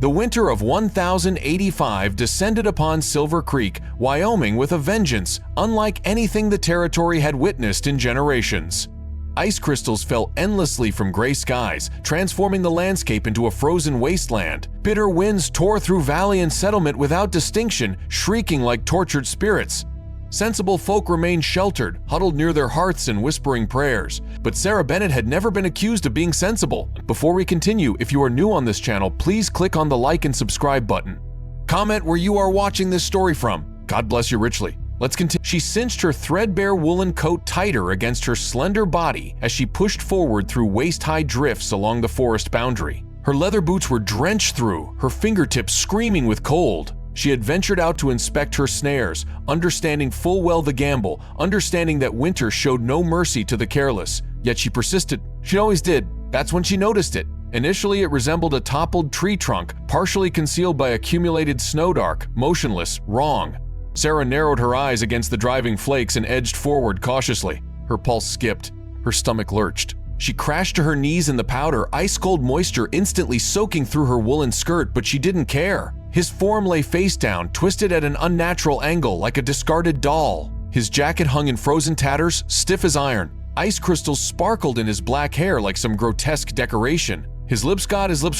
The winter of 1085 descended upon Silver Creek, Wyoming with a vengeance unlike anything the territory had witnessed in generations. Ice crystals fell endlessly from gray skies, transforming the landscape into a frozen wasteland. Bitter winds tore through valley and settlement without distinction, shrieking like tortured spirits. Sensible folk remained sheltered, huddled near their hearths and whispering prayers. But Sarah Bennett had never been accused of being sensible. Before we continue, if you are new on this channel, please click on the like and subscribe button. Comment where you are watching this story from. God bless you richly. Let's continue. She cinched her threadbare woolen coat tighter against her slender body as she pushed forward through waist-high drifts along the forest boundary. Her leather boots were drenched through, her fingertips screaming with cold. She had ventured out to inspect her snares, understanding full well the gamble, understanding that winter showed no mercy to the careless. Yet she persisted. She always did. That's when she noticed it. Initially, it resembled a toppled tree trunk, partially concealed by accumulated snowdark, motionless, wrong. Sarah narrowed her eyes against the driving flakes and edged forward cautiously. Her pulse skipped. Her stomach lurched. She crashed to her knees in the powder, ice-cold moisture instantly soaking through her woolen skirt, but she didn't care. His form lay face down, twisted at an unnatural angle like a discarded doll. His jacket hung in frozen tatters, stiff as iron. Ice crystals sparkled in his black hair like some grotesque decoration. His lips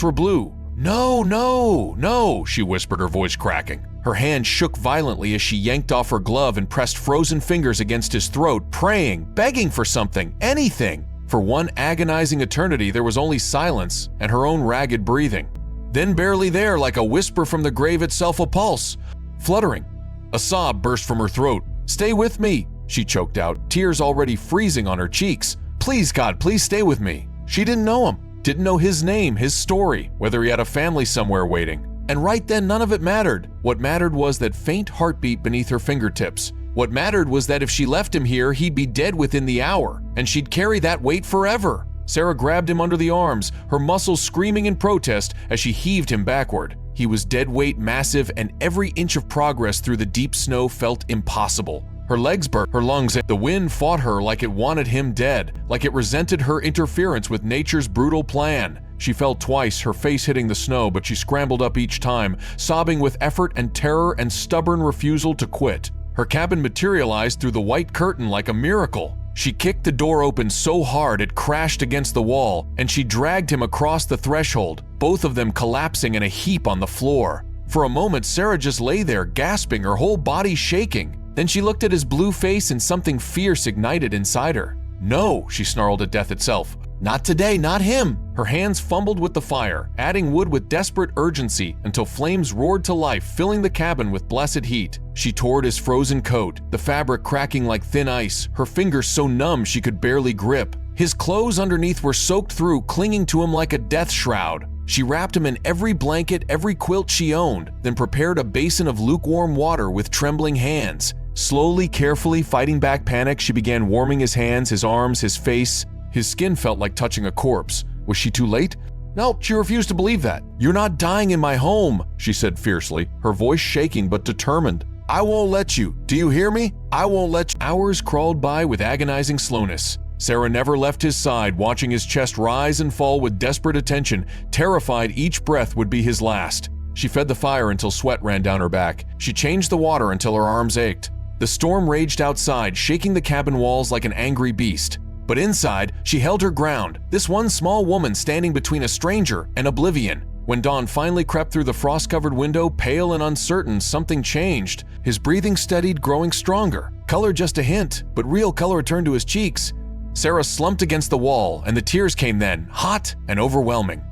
were blue. "No, no, no," she whispered, her voice cracking. Her hand shook violently as she yanked off her glove and pressed frozen fingers against his throat, praying, begging for something, anything. For one agonizing eternity, there was only silence and her own ragged breathing. Then barely there, like a whisper from the grave itself, a pulse. Fluttering. A sob burst from her throat. "Stay with me," she choked out, tears already freezing on her cheeks. "Please, God, please stay with me." She didn't know him, didn't know his name, his story, whether he had a family somewhere waiting. And right then, none of it mattered. What mattered was that faint heartbeat beneath her fingertips. What mattered was that if she left him here, he'd be dead within the hour, and she'd carry that weight forever. Sarah grabbed him under the arms, her muscles screaming in protest as she heaved him backward. He was dead weight, massive, and every inch of progress through the deep snow felt impossible. Her legs burnt, her lungs. The wind fought her like it wanted him dead, like it resented her interference with nature's brutal plan. She fell twice, her face hitting the snow, but she scrambled up each time, sobbing with effort and terror and stubborn refusal to quit. Her cabin materialized through the white curtain like a miracle. She kicked the door open so hard it crashed against the wall, and she dragged him across the threshold, both of them collapsing in a heap on the floor. For a moment, Sarah just lay there, gasping, her whole body shaking. Then she looked at his blue face and something fierce ignited inside her. "No," she snarled at death itself. "Not today, not him!" Her hands fumbled with the fire, adding wood with desperate urgency until flames roared to life, filling the cabin with blessed heat. She tore at his frozen coat, the fabric cracking like thin ice, her fingers so numb she could barely grip. His clothes underneath were soaked through, clinging to him like a death shroud. She wrapped him in every blanket, every quilt she owned, then prepared a basin of lukewarm water with trembling hands. Slowly, carefully, fighting back panic, she began warming his hands, his arms, his face. His skin felt like touching a corpse. Was she too late? No, she refused to believe that. "You're not dying in my home," she said fiercely, her voice shaking but determined. "I won't let you. Do you hear me? I won't let you." Hours crawled by with agonizing slowness. Sarah never left his side, watching his chest rise and fall with desperate attention, terrified each breath would be his last. She fed the fire until sweat ran down her back. She changed the water until her arms ached. The storm raged outside, shaking the cabin walls like an angry beast. But inside, she held her ground, this one small woman standing between a stranger and oblivion. When dawn finally crept through the frost-covered window, pale and uncertain, something changed. His breathing steadied, growing stronger. Color just a hint, but real color returned to his cheeks. Sarah slumped against the wall, and the tears came then, hot and overwhelming.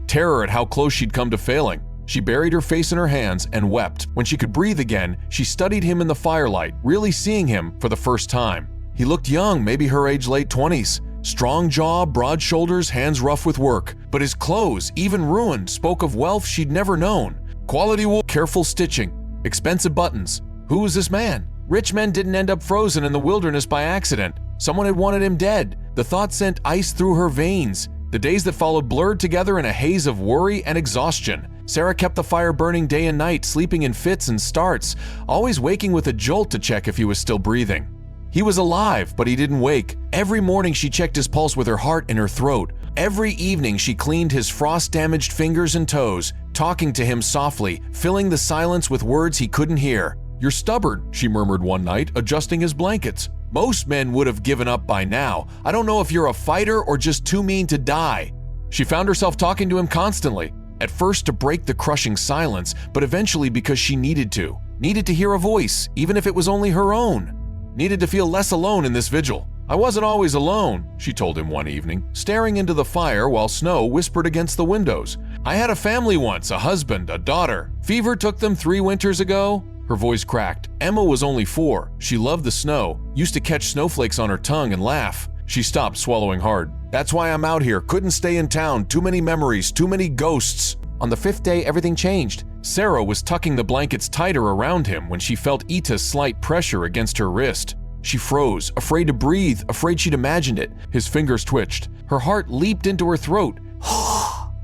Terror at how close she'd come to failing. She buried her face in her hands and wept. When she could breathe again, she studied him in the firelight, really seeing him for the first time. He looked young, maybe her age, late 20s. Strong jaw, broad shoulders, hands rough with work. But his clothes, even ruined, spoke of wealth she'd never known. Quality wool, careful stitching, expensive buttons. Who was this man? Rich men didn't end up frozen in the wilderness by accident. Someone had wanted him dead. The thought sent ice through her veins. The days that followed blurred together in a haze of worry and exhaustion. Sarah kept the fire burning day and night, sleeping in fits and starts, always waking with a jolt to check if he was still breathing. He was alive, but he didn't wake. Every morning she checked his pulse with her heart in her throat. Every evening she cleaned his frost-damaged fingers and toes, talking to him softly, filling the silence with words he couldn't hear. "You're stubborn," she murmured one night, adjusting his blankets. "Most men would have given up by now. I don't know if you're a fighter or just too mean to die." She found herself talking to him constantly, at first to break the crushing silence, but eventually because she needed to. Needed to hear a voice, even if it was only her own. Needed to feel less alone in this vigil. "I wasn't always alone," she told him one evening, staring into the fire while snow whispered against the windows. "I had a family once, a husband, a daughter. Fever took them 3 winters ago." Her voice cracked. Emma was only 4. She loved the snow, used to catch snowflakes on her tongue and laugh. She stopped, swallowing hard. "That's why I'm out here. Couldn't stay in town. Too many memories, too many ghosts." On the 5th day, everything changed. Sarah was tucking the blankets tighter around him when she felt Ita's slight pressure against her wrist. She froze, afraid to breathe, afraid she'd imagined it. His fingers twitched. Her heart leaped into her throat.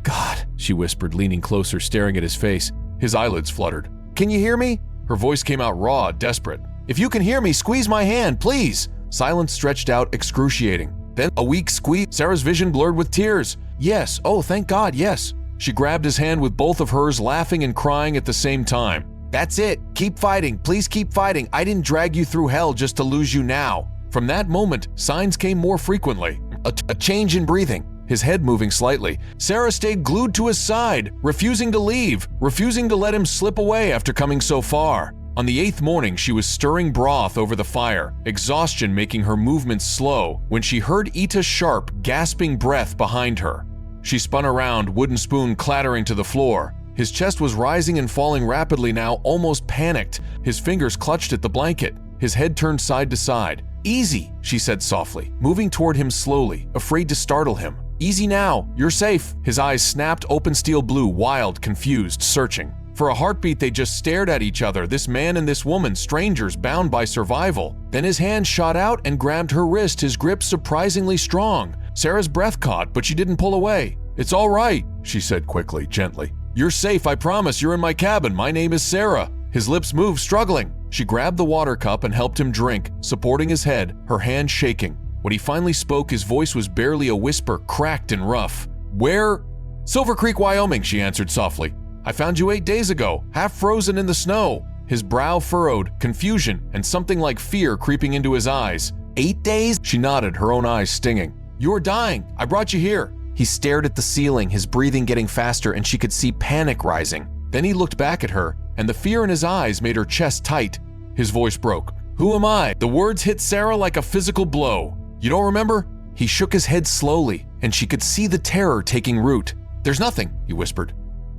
"God," she whispered, leaning closer, staring at his face. His eyelids fluttered. "Can you hear me?" Her voice came out raw, desperate. "If you can hear me, squeeze my hand, please." Silence stretched out, excruciating. Then a weak squeeze. Sarah's vision blurred with tears. "Yes, oh, thank God, yes." She grabbed his hand with both of hers, laughing and crying at the same time. "That's it. Keep fighting. Please keep fighting. I didn't drag you through hell just to lose you now." From that moment, signs came more frequently. A change in breathing, his head moving slightly. Sarah stayed glued to his side, refusing to leave, refusing to let him slip away after coming so far. On the 8th morning, she was stirring broth over the fire, exhaustion making her movements slow, when she heard Ita's sharp, gasping breath behind her. She spun around, wooden spoon clattering to the floor. His chest was rising and falling rapidly now, almost panicked. His fingers clutched at the blanket. His head turned side to side. "Easy," she said softly, moving toward him slowly, afraid to startle him. "Easy now, you're safe." His eyes snapped open steel blue, wild, confused, searching. For a heartbeat, they just stared at each other, this man and this woman, strangers bound by survival. Then his hand shot out and grabbed her wrist, his grip surprisingly strong. Sarah's breath caught, but she didn't pull away. "It's all right," she said quickly, gently. "You're safe, I promise. You're in my cabin. My name is Sarah." His lips moved, struggling. She grabbed the water cup and helped him drink, supporting his head, her hand shaking. When he finally spoke, his voice was barely a whisper, cracked and rough. "Where?" "Silver Creek, Wyoming," she answered softly. "I found you 8 days ago, half frozen in the snow." His brow furrowed, confusion and something like fear creeping into his eyes. 8 days? She nodded, her own eyes stinging. "You were dying. I brought you here." He stared at the ceiling, his breathing getting faster, and she could see panic rising. Then he looked back at her, and the fear in his eyes made her chest tight. His voice broke. "Who am I?" The words hit Sarah like a physical blow. "You don't remember?" He shook his head slowly, and she could see the terror taking root. "There's nothing," he whispered.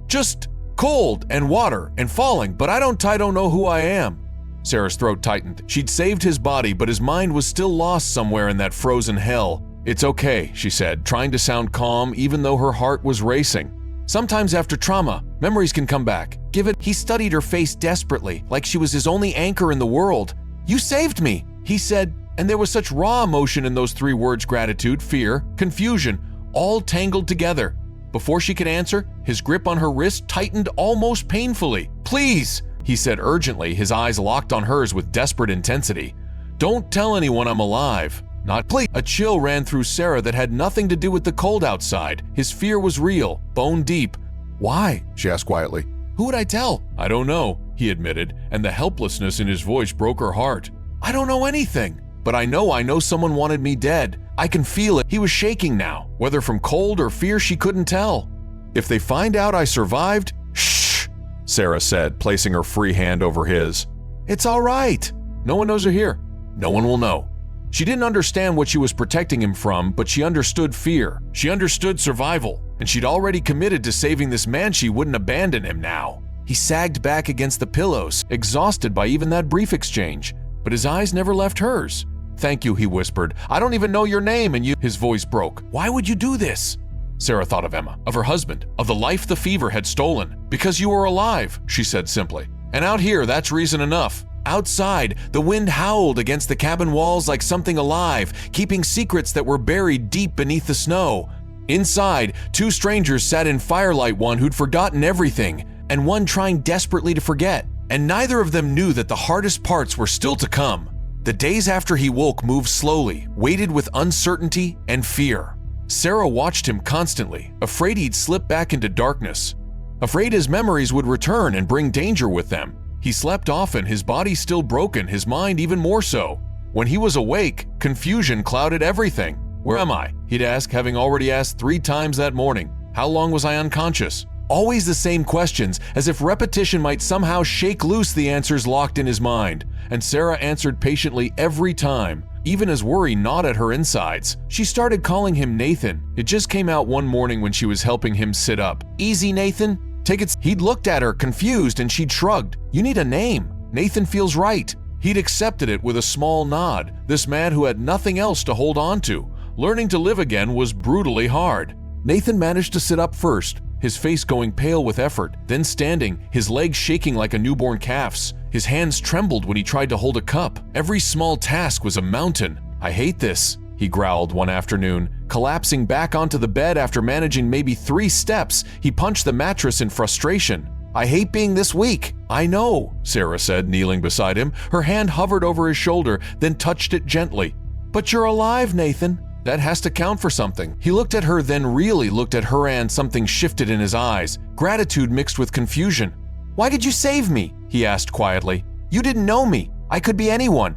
"Just cold and water and falling, but I don't know who I am." Sarah's throat tightened. She'd saved his body, but his mind was still lost somewhere in that frozen hell. "It's okay," she said, trying to sound calm even though her heart was racing. "Sometimes after trauma, memories can come back. Give it." He studied her face desperately, like she was his only anchor in the world. "You saved me," he said, and there was such raw emotion in those 3 words: gratitude, fear, confusion, all tangled together. Before she could answer, his grip on her wrist tightened almost painfully. "Please," he said urgently, his eyes locked on hers with desperate intensity. "Don't tell anyone I'm alive. Not please." A chill ran through Sarah that had nothing to do with the cold outside. His fear was real, bone deep. "Why?" she asked quietly. "Who would I tell?" "I don't know," he admitted, and the helplessness in his voice broke her heart. "I don't know anything. But I know someone wanted me dead. I can feel it." He was shaking now, whether from cold or fear she couldn't tell. "If they find out I survived..." "Shh," Sarah said, placing her free hand over his. "It's all right. No one knows you're here. No one will know." She didn't understand what she was protecting him from, but she understood fear. She understood survival, and she'd already committed to saving this man. She wouldn't abandon him now. He sagged back against the pillows, exhausted by even that brief exchange, but his eyes never left hers. "Thank you," he whispered. "I don't even know your name, and you..." His voice broke. "Why would you do this?" Sarah thought of Emma, of her husband, of the life the fever had stolen. "Because you were alive," she said simply. "And out here, that's reason enough." Outside, the wind howled against the cabin walls like something alive, keeping secrets that were buried deep beneath the snow. Inside, 2 strangers sat in firelight, one who'd forgotten everything, and one trying desperately to forget. And neither of them knew that the hardest parts were still to come. The days after he woke moved slowly, weighted with uncertainty and fear. Sarah watched him constantly, afraid he'd slip back into darkness. afraid his memories would return and bring danger with them. He slept often, his body still broken, his mind even more so. When he was awake, confusion clouded everything. "Where am I?" he'd ask, having already asked 3 times that morning. "How long was I unconscious?" Always the same questions, as if repetition might somehow shake loose the answers locked in his mind. And Sarah answered patiently every time, even as worry gnawed at her insides. She started calling him Nathan. It just came out one morning when she was helping him sit up. "Easy, Nathan. Take it." He'd looked at her, confused, and she'd shrugged. "You need a name. Nathan feels right." He'd accepted it with a small nod. This man who had nothing else to hold on to. Learning to live again was brutally hard. Nathan managed to sit up first, his face going pale with effort, then standing, his legs shaking like a newborn calf's. His hands trembled when he tried to hold a cup. Every small task was a mountain. "I hate this," he growled one afternoon. Collapsing back onto the bed after managing maybe 3 steps, he punched the mattress in frustration. "I hate being this weak." "I know," Sarah said, kneeling beside him. Her hand hovered over his shoulder, then touched it gently. "But you're alive, Nathan. That has to count for something." He looked at her, then really looked at her, and something shifted in his eyes, gratitude mixed with confusion. "Why did you save me?" he asked quietly. "You didn't know me. I could be anyone."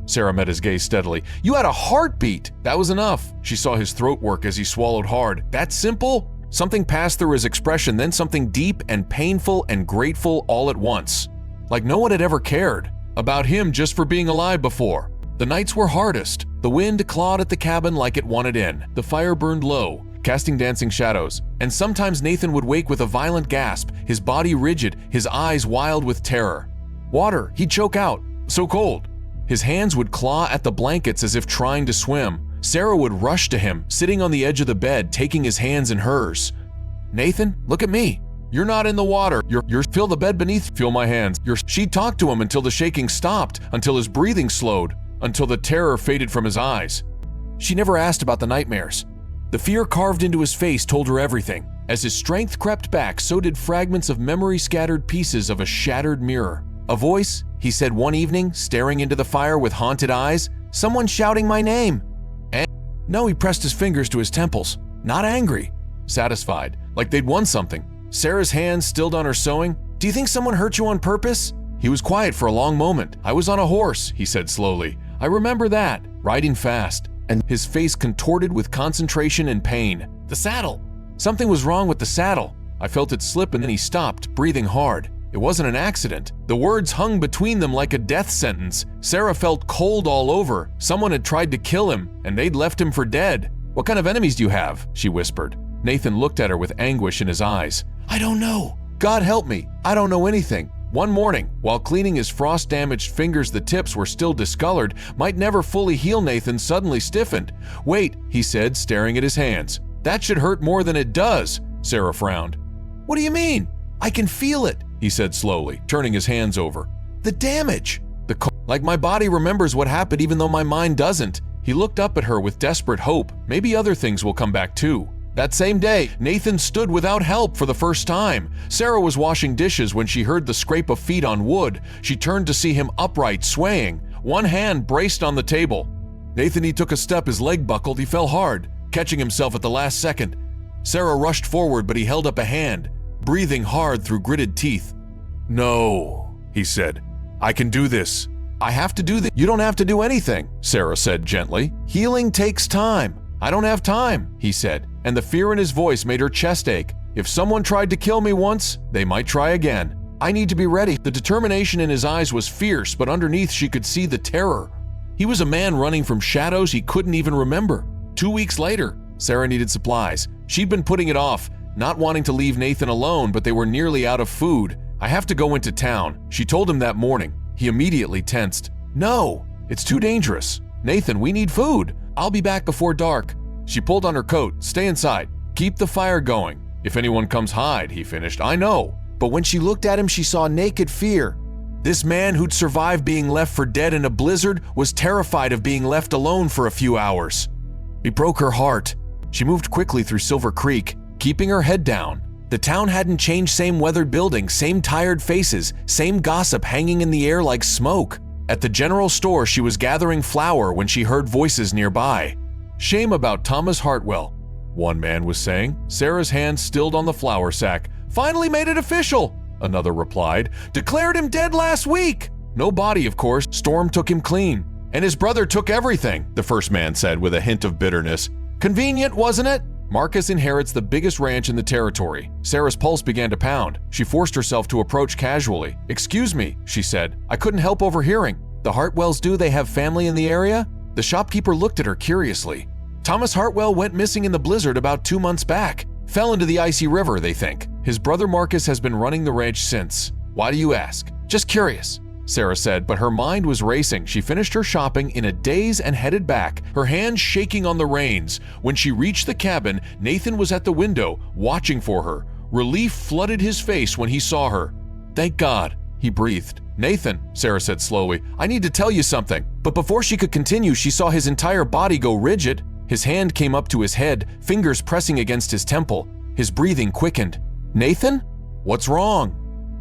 Sarah met his gaze steadily. "You had a heartbeat." That was enough. She saw his throat work as he swallowed hard. "That simple?" Something passed through his expression, then something deep and painful and grateful all at once. Like no one had ever cared about him just for being alive before. The nights were hardest. The wind clawed at the cabin like it wanted in. The fire burned low, casting dancing shadows. And sometimes Nathan would wake with a violent gasp, his body rigid, his eyes wild with terror. Water, he'd choke out. So cold. His hands would claw at the blankets as if trying to swim. Sarah would rush to him, sitting on the edge of the bed, taking his hands in hers. "Nathan, look at me. You're not in the water. You're feel the bed beneath. Feel my hands. She'd talk to him until the shaking stopped, until his breathing slowed, until the terror faded from his eyes. She never asked about the nightmares. The fear carved into his face told her everything. As his strength crept back, so did fragments of memory-scattered pieces of a shattered mirror. "A voice," he said one evening, staring into the fire with haunted eyes. "Someone shouting my name." And no, he pressed his fingers to his temples. Not angry, satisfied, like they'd won something. Sarah's hands stilled on her sewing. "Do you think someone hurt you on purpose?" He was quiet for a long moment. "I was on a horse," he said slowly. "I remember that, riding fast." And his face contorted with concentration and pain. "The saddle." Something was wrong with the saddle. I felt it slip and then he stopped, breathing hard. It wasn't an accident. The words hung between them like a death sentence. Sarah felt cold all over. Someone had tried to kill him, and they'd left him for dead. "What kind of enemies do you have?" she whispered. Nathan looked at her with anguish in his eyes. "I don't know. God help me. I don't know anything." One morning, while cleaning his frost-damaged fingers, the tips were still discolored, might never fully heal. Nathan suddenly stiffened. "Wait," he said, staring at his hands. "That should hurt more than it does." Sarah frowned. "What do you mean?" "I can feel it," he said slowly, turning his hands over. "The damage." Like my body remembers what happened even though my mind doesn't." He looked up at her with desperate hope. Maybe other things will come back too. That same day, Nathan stood without help for the first time. Sarah was washing dishes when she heard the scrape of feet on wood. She turned to see him upright, swaying, one hand braced on the table. Nathan, he took a step, his leg buckled, he fell hard, catching himself at the last second. Sarah rushed forward, but he held up a hand, breathing hard through gritted teeth. "No," he said. "I can do this. I have to do this." "You don't have to do anything," Sarah said gently. "Healing takes time." "I don't have time," he said, and the fear in his voice made her chest ache. "If someone tried to kill me once, they might try again. I need to be ready." The determination in his eyes was fierce, but underneath she could see the terror. He was a man running from shadows he couldn't even remember. 2 weeks later, Sarah needed supplies. She'd been putting it off, not wanting to leave Nathan alone, but they were nearly out of food. "I have to go into town," she told him that morning. He immediately tensed. "No, it's too dangerous. Nathan, we need food. I'll be back before dark." She pulled on her coat. "Stay inside. Keep the fire going. If anyone comes, hide," he finished. "I know." But when she looked at him, she saw naked fear. This man who'd survived being left for dead in a blizzard was terrified of being left alone for a few hours. It broke her heart. She moved quickly through Silver Creek, keeping her head down. The town hadn't changed, same weathered buildings, same tired faces, same gossip hanging in the air like smoke. At the general store, she was gathering flour when she heard voices nearby. "Shame about Thomas Hartwell," one man was saying. Sarah's hand stilled on the flour sack. Finally made it official, another replied. Declared him dead last week. No body, of course. Storm took him clean. And his brother took everything, the first man said with a hint of bitterness. Convenient, wasn't it? Marcus inherits the biggest ranch in the territory. Sarah's pulse began to pound. She forced herself to approach casually. Excuse me, she said. I couldn't help overhearing. The Hartwells, do they have family in the area? The shopkeeper looked at her curiously. Thomas Hartwell went missing in the blizzard about 2 months back. Fell into the icy river, they think. His brother Marcus has been running the ranch since. Why do you ask? Just curious, Sarah said, but her mind was racing. She finished her shopping in a daze and headed back, her hands shaking on the reins. When she reached the cabin, Nathan was at the window, watching for her. Relief flooded his face when he saw her. Thank God, he breathed. Nathan, Sarah said slowly, I need to tell you something. But before she could continue, she saw his entire body go rigid. His hand came up to his head, fingers pressing against his temple. His breathing quickened. Nathan? What's wrong?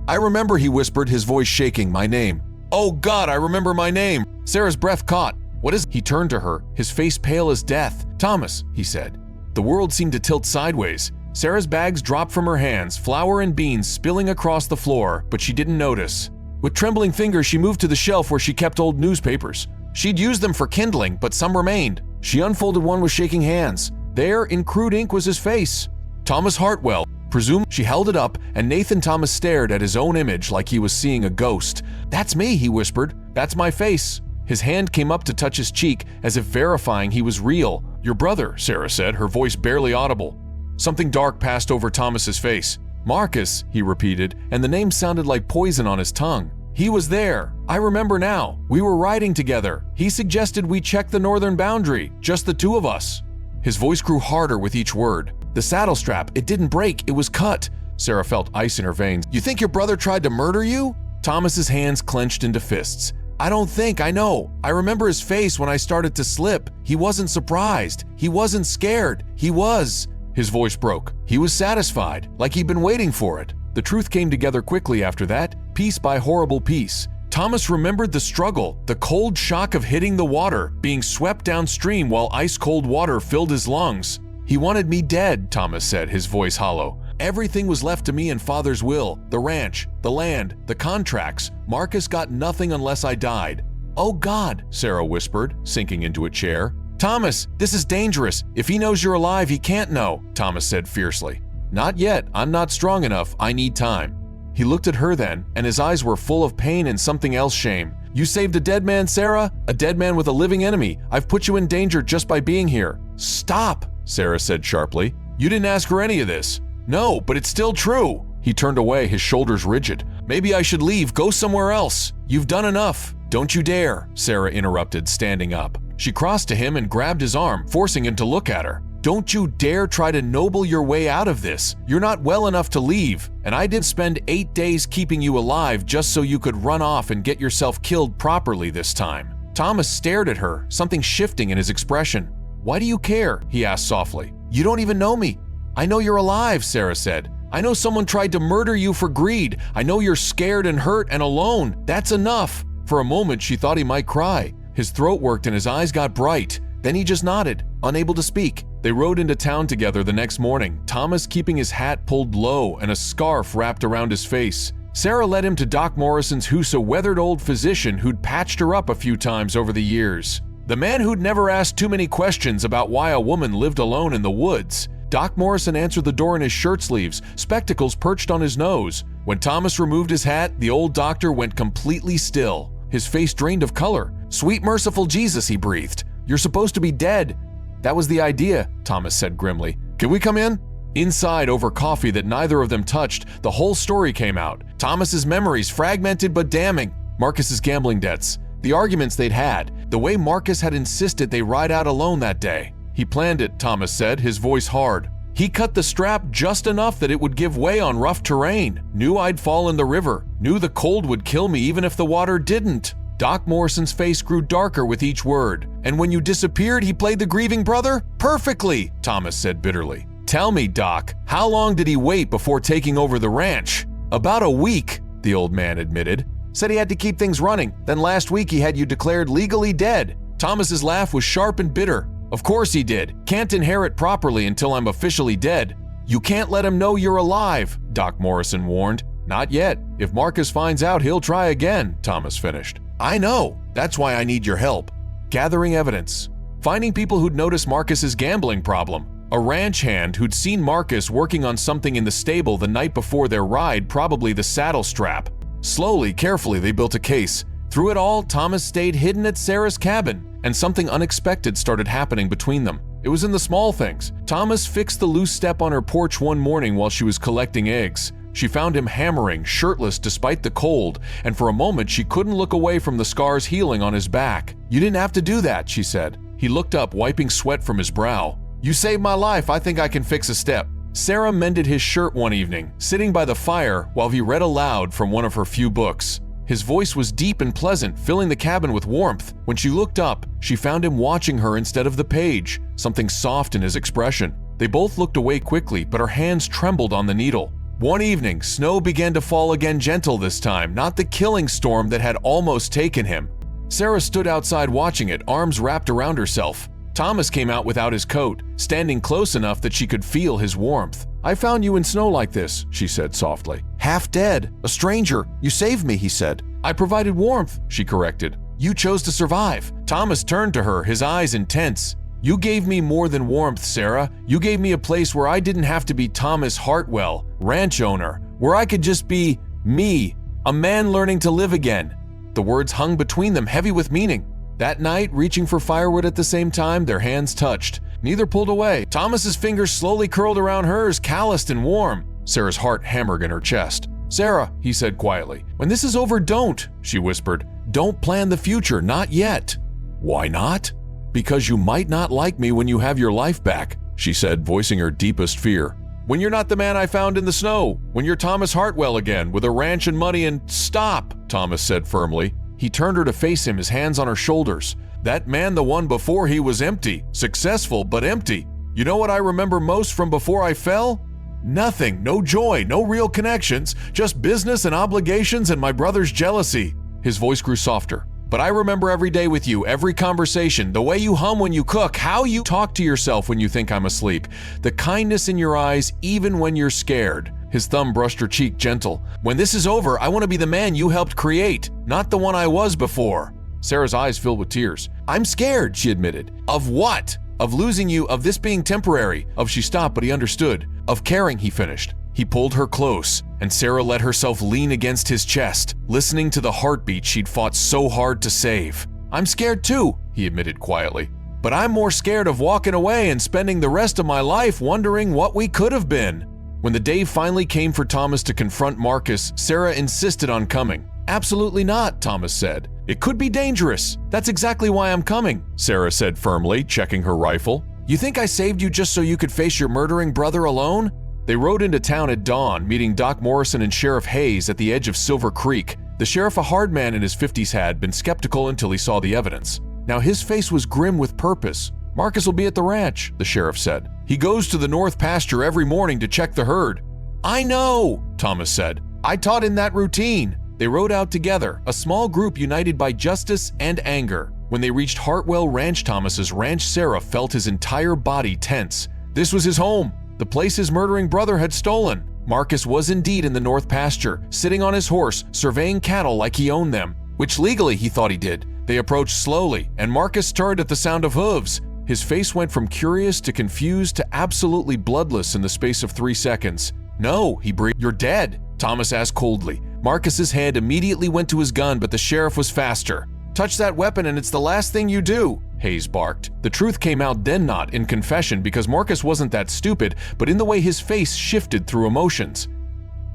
I remember, he whispered, his voice shaking, my name. Oh God, I remember my name. Sarah's breath caught. What is? He turned to her, his face pale as death. Thomas, he said. The world seemed to tilt sideways. Sarah's bags dropped from her hands, flour and beans spilling across the floor, but she didn't notice. With trembling fingers, she moved to the shelf where she kept old newspapers. She'd used them for kindling, but some remained. She unfolded one with shaking hands. There, in crude ink, was his face. Thomas Hartwell. Presumed. She held it up, and Nathan Thomas stared at his own image like he was seeing a ghost. That's me, he whispered. That's my face. His hand came up to touch his cheek, as if verifying he was real. Your brother, Sarah said, her voice barely audible. Something dark passed over Thomas's face. Marcus, he repeated, and the name sounded like poison on his tongue. He was there. I remember now. We were riding together. He suggested we check the northern boundary, just the two of us. His voice grew harder with each word. The saddle strap, it didn't break, it was cut. Sarah felt ice in her veins. You think your brother tried to murder you? Thomas's hands clenched into fists. I don't think, I know. I remember his face when I started to slip. He wasn't surprised. He wasn't scared. He was. His voice broke. He was satisfied, like he'd been waiting for it. The truth came together quickly after that, piece by horrible piece. Thomas remembered the struggle, the cold shock of hitting the water, being swept downstream while ice-cold water filled his lungs. He wanted me dead, Thomas said, his voice hollow. Everything was left to me in Father's will, the ranch, the land, the contracts. Marcus got nothing unless I died. Oh God, Sarah whispered, sinking into a chair. Thomas, this is dangerous. If he knows you're alive, he can't know, Thomas said fiercely. Not yet. I'm not strong enough. I need time. He looked at her then, and his eyes were full of pain and something else, shame. You saved a dead man, Sarah? A dead man with a living enemy. I've put you in danger just by being here. Stop, Sarah said sharply. You didn't ask her any of this. No, but it's still true. He turned away, his shoulders rigid. Maybe I should leave, go somewhere else. You've done enough. Don't you dare, Sarah interrupted, standing up. She crossed to him and grabbed his arm, forcing him to look at her. Don't you dare try to noble your way out of this. You're not well enough to leave, and I did spend 8 days keeping you alive just so you could run off and get yourself killed properly this time. Thomas stared at her, something shifting in his expression. Why do you care? He asked softly. You don't even know me. I know you're alive, Sarah said. I know someone tried to murder you for greed. I know you're scared and hurt and alone. That's enough. For a moment, she thought he might cry. His throat worked and his eyes got bright. Then he just nodded, unable to speak. They rode into town together the next morning, Thomas keeping his hat pulled low and a scarf wrapped around his face. Sarah led him to Doc Morrison's who's a weathered old physician who'd patched her up a few times over the years. The man who'd never asked too many questions about why a woman lived alone in the woods. Doc Morrison answered the door in his shirt sleeves, spectacles perched on his nose. When Thomas removed his hat, the old doctor went completely still. His face drained of color. Sweet merciful Jesus, he breathed. You're supposed to be dead. That was the idea, Thomas said grimly. Can we come in? Inside, over coffee that neither of them touched, the whole story came out. Thomas's memories, fragmented but damning. Marcus's gambling debts. The arguments they'd had. The way Marcus had insisted they ride out alone that day. He planned it, Thomas said, his voice hard. He cut the strap just enough that it would give way on rough terrain. Knew I'd fall in the river. Knew the cold would kill me even if the water didn't. Doc Morrison's face grew darker with each word. And when you disappeared, he played the grieving brother? Perfectly, Thomas said bitterly. Tell me, Doc, how long did he wait before taking over the ranch? About a week, the old man admitted. Said he had to keep things running. Then last week he had you declared legally dead. Thomas's laugh was sharp and bitter. Of course he did. Can't inherit properly until I'm officially dead. You can't let him know you're alive. Doc Morrison warned. Not yet. If Marcus finds out, he'll try again, Thomas finished. I know. That's why I need your help. Gathering evidence. Finding people who'd noticed Marcus's gambling problem. A ranch hand who'd seen Marcus working on something in the stable the night before their ride, probably the saddle strap. Slowly, carefully, they built a case. Through it all, Thomas stayed hidden at Sarah's cabin, and something unexpected started happening between them. It was in the small things. Thomas fixed the loose step on her porch one morning while she was collecting eggs. She found him hammering, shirtless despite the cold, and for a moment she couldn't look away from the scars healing on his back. You didn't have to do that, she said. He looked up, wiping sweat from his brow. You saved my life. I think I can fix a step. Sarah mended his shirt one evening, sitting by the fire while he read aloud from one of her few books. His voice was deep and pleasant, filling the cabin with warmth. When she looked up, she found him watching her instead of the page, something soft in his expression. They both looked away quickly, but her hands trembled on the needle. One evening, snow began to fall again, gentle this time, not the killing storm that had almost taken him. Sarah stood outside watching it, arms wrapped around herself. Thomas came out without his coat, standing close enough that she could feel his warmth. I found you in snow like this, she said softly. Half dead, a stranger. You saved me, he said. I provided warmth, she corrected. You chose to survive. Thomas turned to her, his eyes intense. You gave me more than warmth, Sarah. You gave me a place where I didn't have to be Thomas Hartwell, ranch owner, where I could just be me, a man learning to live again. The words hung between them, heavy with meaning. That night, reaching for firewood at the same time, their hands touched. Neither pulled away. Thomas's fingers slowly curled around hers, calloused and warm. Sarah's heart hammered in her chest. Sarah, he said quietly, when this is over, don't, she whispered. Don't plan the future, not yet. Why not? Because you might not like me when you have your life back, she said, voicing her deepest fear. When you're not the man I found in the snow, when you're Thomas Hartwell again, with a ranch and money and— Stop, Thomas said firmly. He turned her to face him, his hands on her shoulders. That man, the one before, he was empty, successful but empty. You know what I remember most from before I fell? Nothing, no joy, no real connections, just business and obligations and my brother's jealousy. His voice grew softer. But I remember every day with you, every conversation, the way you hum when you cook, how you talk to yourself when you think I'm asleep, the kindness in your eyes even when you're scared. His thumb brushed her cheek, gentle. When this is over, I want to be the man you helped create, not the one I was before. Sarah's eyes filled with tears. I'm scared, she admitted. Of what? Of losing you, of this being temporary. She stopped, but he understood. Of caring, he finished. He pulled her close, and Sarah let herself lean against his chest, listening to the heartbeat she'd fought so hard to save. I'm scared too, he admitted quietly. But I'm more scared of walking away and spending the rest of my life wondering what we could have been. When the day finally came for Thomas to confront Marcus, Sarah insisted on coming. Absolutely not, Thomas said. It could be dangerous. That's exactly why I'm coming, Sarah said firmly, checking her rifle. You think I saved you just so you could face your murdering brother alone? They rode into town at dawn, meeting Doc Morrison and Sheriff Hayes at the edge of Silver Creek. The sheriff, a hard man in his 50s, had been skeptical until he saw the evidence. Now his face was grim with purpose. Marcus will be at the ranch, the sheriff said. He goes to the north pasture every morning to check the herd. I know, Thomas said. I taught him that routine. They rode out together, a small group united by justice and anger. When they reached Hartwell Ranch, Thomas's ranch, Sarah felt his entire body tense. This was his home, the place his murdering brother had stolen. Marcus was indeed in the north pasture, sitting on his horse, surveying cattle like he owned them, which legally he thought he did. They approached slowly, and Marcus turned at the sound of hooves. His face went from curious to confused to absolutely bloodless in the space of 3 seconds. No, he breathed. You're dead, Thomas asked coldly. Marcus's hand immediately went to his gun, but the sheriff was faster. Touch that weapon and it's the last thing you do, Hayes barked. The truth came out then, not in confession, because Marcus wasn't that stupid, but in the way his face shifted through emotions.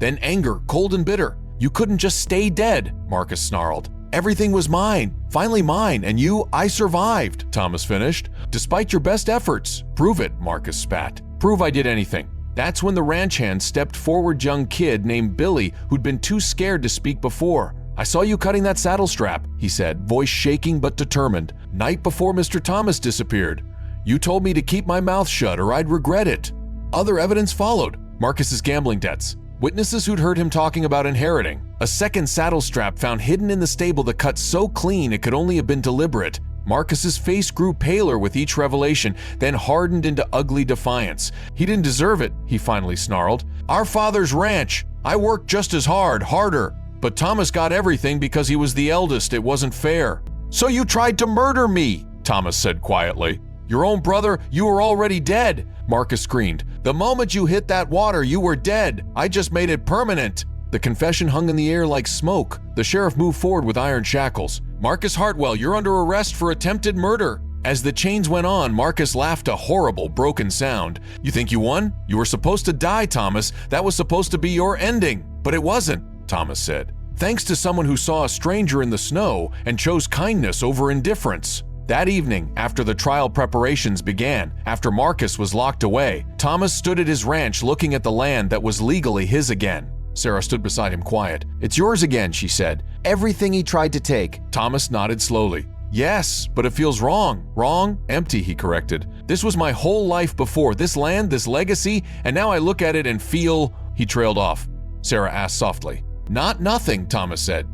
Then anger, cold and bitter. You couldn't just stay dead, Marcus snarled. Everything was mine, finally mine, and I survived, Thomas finished. Despite your best efforts. Prove it, Marcus spat. Prove I did anything. That's when the ranch hand stepped forward, young kid named Billy, who'd been too scared to speak before. I saw you cutting that saddle strap, he said, voice shaking but determined. Night before Mr. Thomas disappeared. You told me to keep my mouth shut or I'd regret it. Other evidence followed. Marcus's gambling debts. Witnesses who'd heard him talking about inheriting. A second saddle strap found hidden in the stable that cut so clean it could only have been deliberate. Marcus's face grew paler with each revelation, then hardened into ugly defiance. He didn't deserve it, he finally snarled. Our father's ranch. I worked just as hard, harder. But Thomas got everything because he was the eldest. It wasn't fair. So you tried to murder me, Thomas said quietly. Your own brother, you were already dead, Marcus screamed. The moment you hit that water, you were dead. I just made it permanent. The confession hung in the air like smoke. The sheriff moved forward with iron shackles. Marcus Hartwell, you're under arrest for attempted murder. As the chains went on, Marcus laughed a horrible, broken sound. You think you won? You were supposed to die, Thomas. That was supposed to be your ending. But it wasn't, Thomas said. Thanks to someone who saw a stranger in the snow and chose kindness over indifference. That evening, after the trial preparations began, after Marcus was locked away, Thomas stood at his ranch looking at the land that was legally his again. Sarah stood beside him quiet. It's yours again, she said. Everything he tried to take. Thomas nodded slowly. Yes, but it feels wrong. Wrong? Empty, he corrected. This was my whole life before, this land, this legacy, and now I look at it and feel… He trailed off. Sarah asked softly. Not nothing, Thomas said.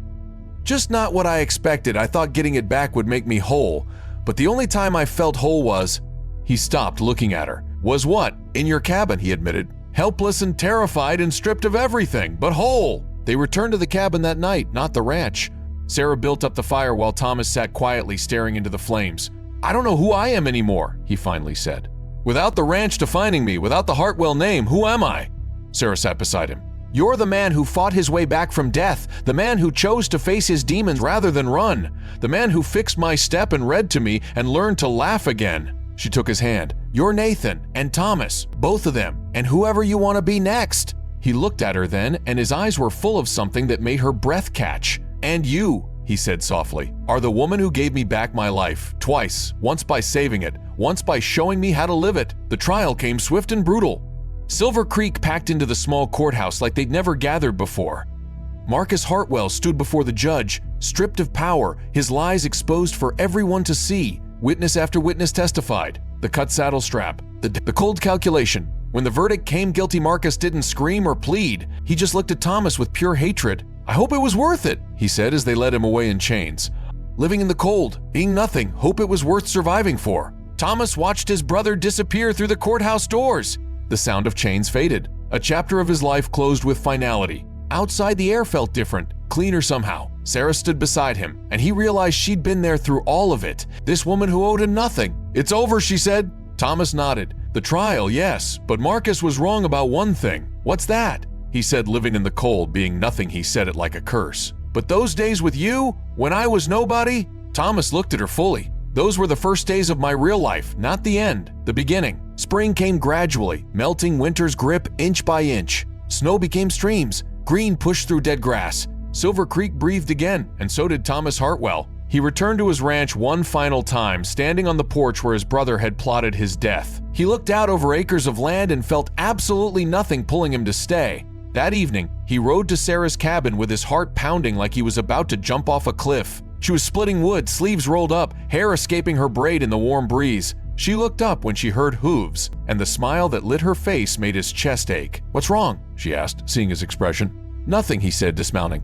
Just not what I expected. I thought getting it back would make me whole. But the only time I felt whole was… He stopped looking at her. Was what? In your cabin, he admitted. Helpless and terrified and stripped of everything, but whole. They returned to the cabin that night, not the ranch. Sarah built up the fire while Thomas sat quietly staring into the flames. I don't know who I am anymore, he finally said. Without the ranch defining me, without the Hartwell name, who am I? Sarah sat beside him. You're the man who fought his way back from death, the man who chose to face his demons rather than run, the man who fixed my step and read to me and learned to laugh again. She took his hand. You're Nathan and Thomas, both of them, and whoever you want to be next. He looked at her then, and his eyes were full of something that made her breath catch. And you, he said softly, are the woman who gave me back my life, twice, once by saving it, once by showing me how to live it. The trial came swift and brutal. Silver Creek packed into the small courthouse like they'd never gathered before. Marcus Hartwell stood before the judge, stripped of power, his lies exposed for everyone to see. Witness after witness testified. The cut saddle strap, the cold calculation. When the verdict came guilty, Marcus didn't scream or plead. He just looked at Thomas with pure hatred. I hope it was worth it, he said as they led him away in chains. Living in the cold, being nothing, hope it was worth surviving for. Thomas watched his brother disappear through the courthouse doors. The sound of chains faded. A chapter of his life closed with finality. Outside, the air felt different, cleaner somehow. Sarah stood beside him, and he realized she'd been there through all of it. This woman who owed him nothing. It's over, she said. Thomas nodded. The trial, yes, but Marcus was wrong about one thing. What's that? He said, living in the cold, being nothing. He said it like a curse. But those days with you, when I was nobody? Thomas looked at her fully. Those were the first days of my real life, not the end, the beginning. Spring came gradually, melting winter's grip inch by inch. Snow became streams. Green pushed through dead grass. Silver Creek breathed again, and so did Thomas Hartwell. He returned to his ranch one final time, standing on the porch where his brother had plotted his death. He looked out over acres of land and felt absolutely nothing pulling him to stay. That evening, he rode to Sarah's cabin with his heart pounding like he was about to jump off a cliff. She was splitting wood, sleeves rolled up, hair escaping her braid in the warm breeze. She looked up when she heard hooves, and the smile that lit her face made his chest ache. What's wrong? She asked, seeing his expression. Nothing, he said, dismounting.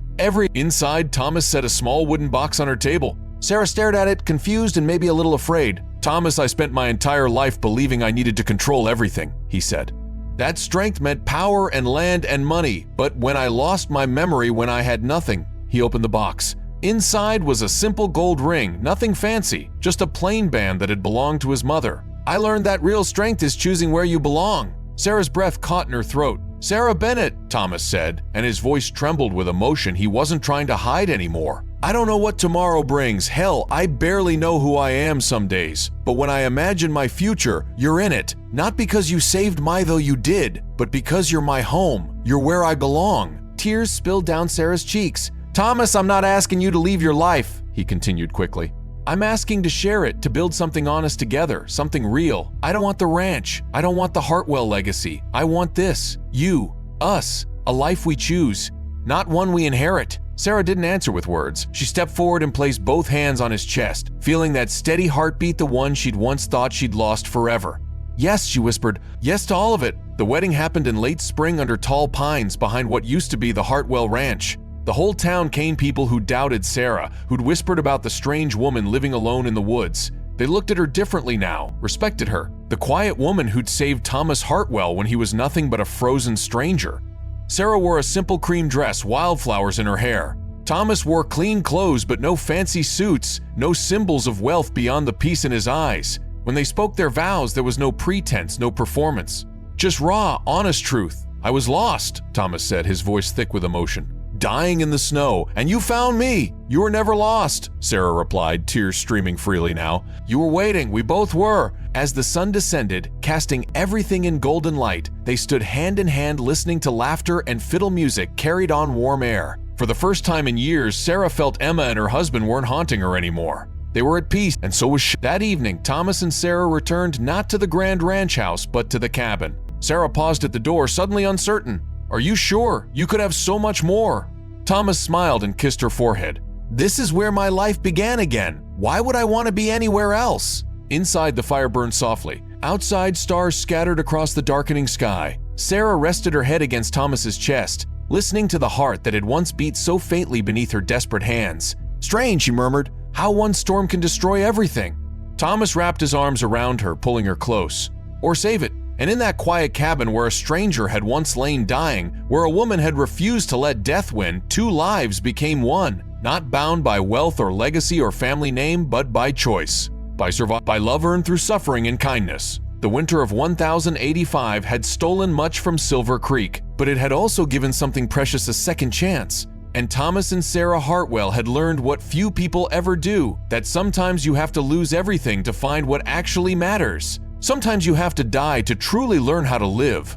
Inside, Thomas set a small wooden box on her table. Sarah stared at it, confused and maybe a little afraid. Thomas, I spent my entire life believing I needed to control everything, he said. That strength meant power and land and money, but when I lost my memory, when I had nothing, he opened the box. Inside was a simple gold ring, nothing fancy, just a plain band that had belonged to his mother. I learned that real strength is choosing where you belong. Sarah's breath caught in her throat. Sarah Bennett, Thomas said, and his voice trembled with emotion he wasn't trying to hide anymore. I don't know what tomorrow brings. Hell, I barely know who I am some days. But when I imagine my future, you're in it. Not because you saved my though you did, but because you're my home. You're where I belong. Tears spilled down Sarah's cheeks. Thomas, I'm not asking you to leave your life, he continued quickly. I'm asking to share it, to build something honest together, something real. I don't want the ranch. I don't want the Hartwell legacy. I want this. You. Us. A life we choose. Not one we inherit. Sarah didn't answer with words. She stepped forward and placed both hands on his chest, feeling that steady heartbeat, the one she'd once thought she'd lost forever. Yes, she whispered. Yes to all of it. The wedding happened in late spring under tall pines behind what used to be the Hartwell Ranch. The whole town came people who doubted Sarah, who'd whispered about the strange woman living alone in the woods. They looked at her differently now, respected her. The quiet woman who'd saved Thomas Hartwell when he was nothing but a frozen stranger. Sarah wore a simple cream dress, wildflowers in her hair. Thomas wore clean clothes but no fancy suits, no symbols of wealth beyond the peace in his eyes. When they spoke their vows, there was no pretense, no performance. Just raw, honest truth. "I was lost," Thomas said, his voice thick with emotion. "Dying in the snow, and you found me. You were never lost," Sarah replied, tears streaming freely now. "You were waiting, we both were." As the sun descended, casting everything in golden light, they stood hand in hand listening to laughter and fiddle music carried on warm air. For the first time in years, Sarah felt Emma and her husband weren't haunting her anymore. They were at peace, and so was she. That evening, Thomas and Sarah returned not to the grand ranch house, but to the cabin. Sarah paused at the door, suddenly uncertain. "Are you sure? You could have so much more." Thomas smiled and kissed her forehead. "This is where my life began again. Why would I want to be anywhere else?" Inside, the fire burned softly. Outside, stars scattered across the darkening sky. Sarah rested her head against Thomas's chest, listening to the heart that had once beat so faintly beneath her desperate hands. "Strange," she murmured, "how one storm can destroy everything." Thomas wrapped his arms around her, pulling her close. "Or save it." And in that quiet cabin where a stranger had once lain dying, where a woman had refused to let death win, two lives became one, not bound by wealth or legacy or family name, but by choice, by love earned through suffering and kindness. The winter of 1085 had stolen much from Silver Creek, but it had also given something precious a second chance. And Thomas and Sarah Hartwell had learned what few people ever do, that sometimes you have to lose everything to find what actually matters. Sometimes you have to die to truly learn how to live.